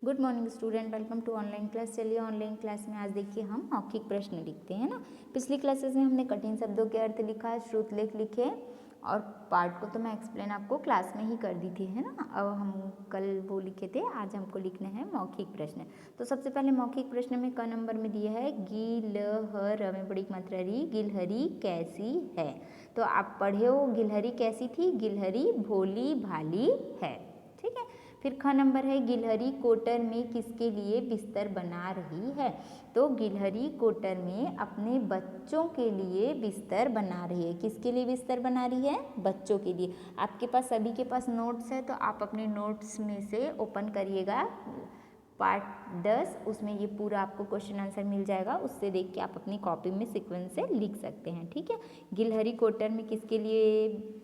Good morning student, welcome to online class. चलिए online class में आज देखिए हम मौखिक प्रश्न लिखते हैं ना। पिछली क्लासेस में हमने कठिन शब्दों के अर्थ लिखा, श्रुतलेख लिखे और पार्ट को तो मैं एक्सप्लेन आपको क्लास में ही कर दी थी, है ना। अब हम कल वो लिखे थे, आज हमको लिखने हैं मौखिक प्रश्न। तो सबसे पहले मौखिक प्रश्न में क नंबर में दिया है गिलहर में बड़ी मात्रा री, गिलहरी कैसी है। तो आप पढ़े हो गिलहरी कैसी थी, गिलहरी भोली भाली है, ठीक है। फिर ख नंबर है गिलहरी कोटर में किसके लिए बिस्तर बना रही है। तो गिलहरी कोटर में अपने बच्चों के लिए बिस्तर बना रही है। किसके लिए बिस्तर बना रही है, बच्चों के लिए। आपके पास सभी के पास नोट्स है तो आप अपने नोट्स में से ओपन करिएगा पार्ट 10, उसमें ये पूरा आपको क्वेश्चन आंसर मिल जाएगा। उससे देख के आप अपनी कॉपी में सीक्वेंस से लिख सकते हैं, ठीक है। गिलहरी कोटर में किसके लिए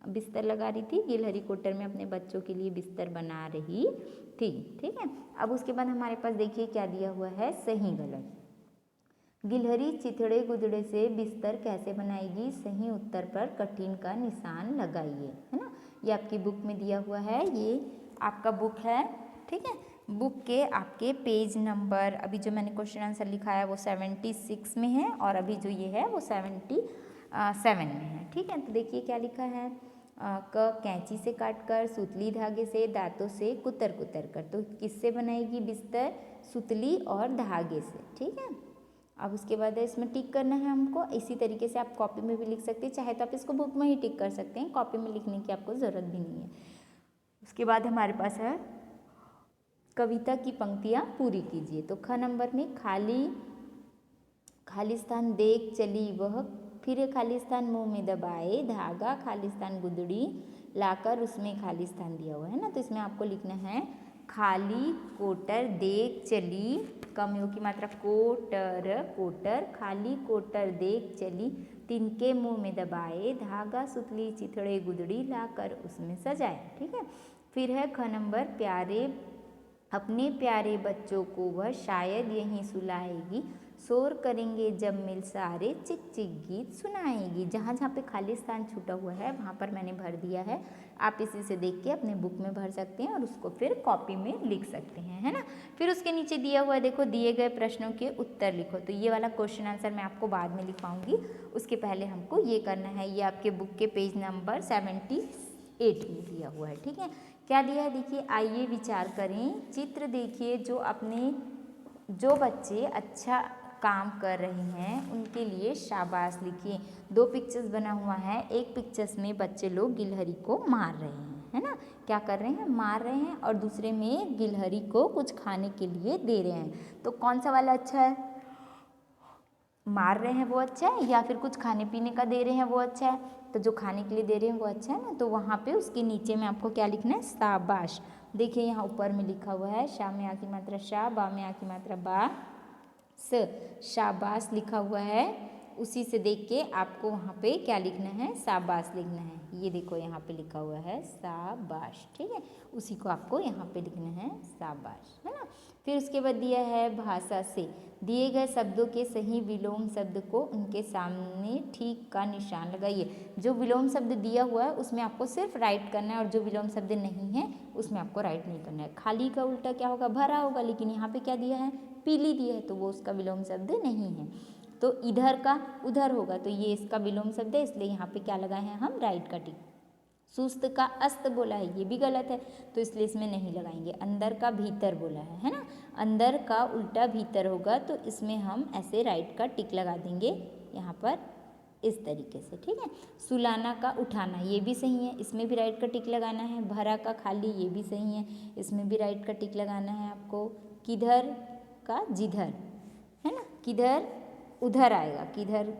बिस्तर लगा रही थी, गिलहरी कोटर में अपने बच्चों के लिए बिस्तर बना रही थी, ठीक है। अब उसके बाद हमारे पास देखिए क्या दिया हुआ है, सही गलत। गिलहरी चिथड़े गुदड़े से बिस्तर कैसे बनाएगी, सही उत्तर पर कठिन का निशान लगाइए, है ना। ये आपकी बुक में दिया हुआ है, ये आपका बुक है, ठीक है। बुक के आपके पेज नंबर, अभी जो मैंने क्वेश्चन आंसर लिखा है वो 76 में है और अभी जो ये है वो 77 में है, ठीक है। तो देखिए क्या लिखा है, क कैंची से काट कर, सुतली धागे से, दांतों से कुतर कुतर कर। तो किससे बनाएगी बिस्तर, सुतली और धागे से, ठीक है। अब उसके बाद इसमें टिक करना है हमको। इसी तरीके से आप कॉपी में भी लिख सकते हैं, चाहे तो आप इसको बुक में ही टिक कर सकते हैं, कॉपी में लिखने की आपको ज़रूरत भी नहीं है। उसके बाद हमारे पास है कविता की पंक्तियाँ पूरी कीजिए। तो ख नंबर में खाली स्थान देख चली वह, फिर खाली स्थान मुंह में दबाए, धागा खाली स्थान गुदड़ी लाकर उसमें खाली स्थान दिया हुआ है ना। तो इसमें आपको लिखना है खाली कोटर देख चली, कम योग की मात्रा कोटर, कोटर खाली कोटर देख चली, तिनके मुंह में दबाए, धागा सुतली चिथड़े गुदड़ी लाकर उसमें सजाए, ठीक है। फिर है ख नंबर प्यारे अपने प्यारे बच्चों को वह शायद यहीं सुलाएगी, शोर करेंगे जब मिल सारे, चिक चिक गीत सुनाएगी। जहाँ जहाँ पे खाली स्थान छूटा हुआ है वहाँ पर मैंने भर दिया है, आप इसी से देख के अपने बुक में भर सकते हैं और उसको फिर कॉपी में लिख सकते हैं, है ना। फिर उसके नीचे दिया हुआ है, देखो दिए गए प्रश्नों के उत्तर लिखो। तो ये वाला क्वेश्चन आंसर मैं आपको बाद में लिखवाऊंगी, उसके पहले हमको ये करना है। ये आपके बुक के पेज नंबर 78 में दिया हुआ है, ठीक है। क्या दिया है देखिए, आइए विचार करें, चित्र देखिए, जो बच्चे अच्छा काम कर रहे हैं उनके लिए शाबाश लिखिए। 2 पिक्चर्स बना हुआ है, एक पिक्चर्स में बच्चे लोग गिलहरी को मार रहे हैं, है ना। क्या कर रहे हैं, मार रहे हैं, और दूसरे में गिलहरी को कुछ खाने के लिए दे रहे हैं। तो कौन सा वाला अच्छा है, मार रहे हैं वो अच्छा है या फिर कुछ खाने पीने का दे रहे हैं वो अच्छा है। तो जो खाने के लिए दे रहे हैं वो अच्छा है ना। तो वहाँ पे उसके नीचे में आपको क्या लिखना है, शाबाश। देखिए यहाँ ऊपर में लिखा हुआ है, शा में आ की मात्रा शा, बा में आ की मात्रा बा, स, शाबाश लिखा हुआ है। उसी से देख के आपको वहाँ पे क्या लिखना है, शाबाश लिखना है। ये देखो यहाँ पे लिखा हुआ है शाबाश, ठीक है। उसी को आपको यहाँ पे लिखना है शाबाश, है ना। फिर उसके बाद दिया है भाषा से, दिए गए शब्दों के सही विलोम शब्द को उनके सामने ठीक का निशान लगाइए। जो विलोम शब्द दिया हुआ है उसमें आपको सिर्फ राइट करना है और जो विलोम शब्द नहीं है उसमें आपको राइट नहीं करना है। खाली का उल्टा क्या होगा, भरा होगा, लेकिन यहाँ पे क्या दिया है, पीली दिया है, तो वो उसका विलोम शब्द नहीं है। तो इधर का उधर होगा, तो ये इसका विलोम शब्द है, इसलिए यहाँ पे क्या लगाए हैं हम, राइट का टिक। सुस्त का अस्त बोला है, ये भी गलत है, तो इसलिए इसमें नहीं लगाएंगे। अंदर का भीतर बोला है ना, अंदर का उल्टा भीतर होगा, तो इसमें हम ऐसे राइट का टिक लगा देंगे यहाँ पर इस तरीके से, ठीक है। सुलाना का उठाना, ये भी सही है, इसमें भी राइट का टिक लगाना है। भरा का खाली, ये भी सही है, इसमें भी राइट का टिक लगाना है आपको। किधर का जिधर, है ना, किधर उधर आएगा, किधर,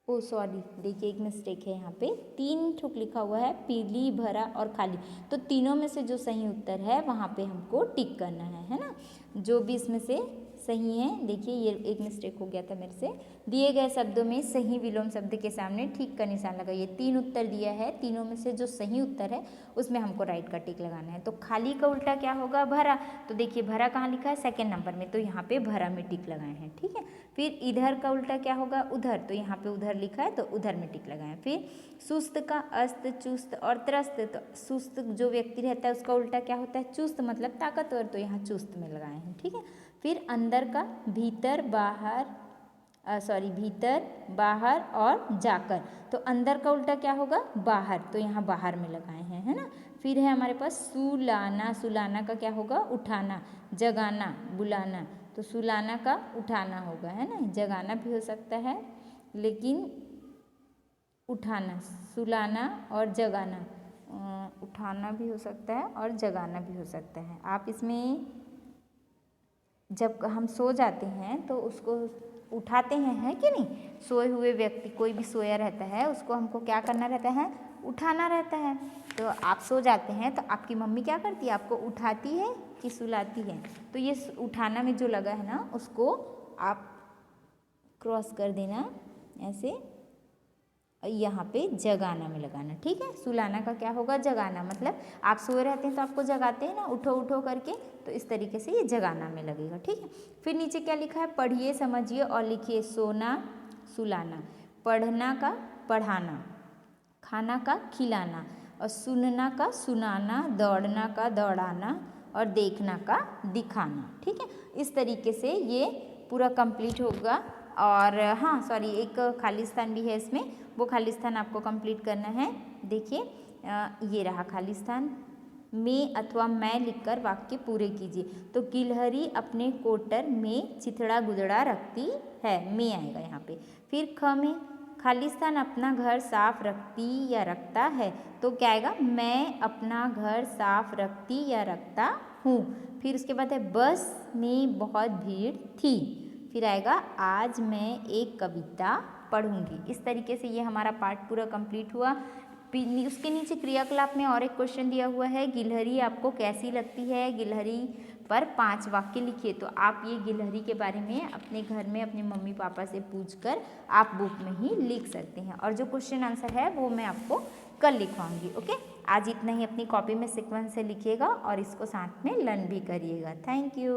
ओ सॉरी देखिए एक मिस्टेक है यहाँ पे, 3 ठुक लिखा हुआ है, पीली भरा और खाली। तो तीनों में से जो सही उत्तर है वहाँ पे हमको टिक करना है ना। जो भी इसमें से सही हैं। देखिए ये एक मिस्टेक हो गया था मेरे से। दिए गए शब्दों में सही विलोम शब्द के सामने ठीक का निशान लगाइए। 3 उत्तर दिया है, तीनों में से जो सही उत्तर है उसमें हमको राइट का टिक लगाना है। तो खाली का उल्टा क्या होगा? भरा। तो देखिए भरा कहाँ लिखा है? सेकेंड नंबर में, तो यहाँ पे भरा में टिक लगाए हैं, ठीक है। फिर इधर का उल्टा क्या होगा? उधर, तो यहाँ पे उधर लिखा है तो उधर में टिक लगाए। फिर सुस्त का अस्त, चुस्त और त्रस्त, तो सुस्त जो व्यक्ति रहता है उसका उल्टा क्या होता है? चुस्त, मतलब ताकतवर, तो यहाँ चुस्त में लगाए हैं, ठीक है। फिर अंदर का भीतर, बाहर, भीतर, बाहर और जाकर, तो अंदर का उल्टा क्या होगा? बाहर, तो यहाँ बाहर में लगाए हैं, है ना। फिर है हमारे पास सुलाना, सुलाना का क्या होगा? उठाना। जगाना, बुलाना, तो सुलाना का उठाना होगा, है ना। जगाना भी हो सकता है लेकिन उठाना, सुलाना और जगाना, उठाना भी हो सकता है और जगाना भी हो सकता है। आप इसमें जब हम सो जाते हैं तो उसको उठाते हैं, है कि नहीं। सोए हुए व्यक्ति, कोई भी सोया रहता है उसको हमको क्या करना रहता है? उठाना रहता है। तो आप सो जाते हैं तो आपकी मम्मी क्या करती है? आपको उठाती है कि सुलाती है? तो ये उठाना में जो लगा है ना उसको आप क्रॉस कर देना ऐसे, यहाँ पे जगाना में लगाना, ठीक है। सुलाना का क्या होगा? जगाना, मतलब आप सोए रहते हैं तो आपको जगाते हैं ना, उठो उठो करके, तो इस तरीके से ये जगाना में लगेगा, ठीक है। फिर नीचे क्या लिखा है? पढ़िए, समझिए और लिखिए। सोना, सुलाना। पढ़ना का पढ़ाना। खाना का खिलाना। और सुनना का सुनाना। दौड़ना का दौड़ाना। और देखना का दिखाना, ठीक है। इस तरीके से ये पूरा कंप्लीट होगा। और हाँ सॉरी, एक खाली स्थान भी है इसमें, वो खाली स्थान आपको कंप्लीट करना है। देखिए ये रहा खाली स्थान। मैं अथवा मैं लिखकर वाक्य पूरे कीजिए। तो गिलहरी अपने कोटर में चिथड़ा गुदड़ा रखती है, मैं आएगा यहाँ पे। फिर ख में खाली स्थान अपना घर साफ रखती या रखता है, तो क्या आएगा? मैं अपना घर साफ रखती या रखता हूँ। फिर उसके बाद है बस में बहुत भीड़ थी। फिर आएगा आज मैं एक कविता पढ़ूंगी। इस तरीके से ये हमारा पार्ट पूरा कंप्लीट हुआ। उसके नीचे क्रियाकलाप में और एक क्वेश्चन दिया हुआ है, गिलहरी आपको कैसी लगती है? गिलहरी पर 5 वाक्य लिखिए। तो आप ये गिलहरी के बारे में अपने घर में अपने मम्मी पापा से पूछकर आप बुक में ही लिख सकते हैं। और जो क्वेश्चन आंसर है वो मैं आपको कल लिखवाऊंगी। ओके, आज इतना ही। अपनी कॉपी में सीक्वेंस से लिखिएगा और इसको साथ में लर्न भी करिएगा। Thank you.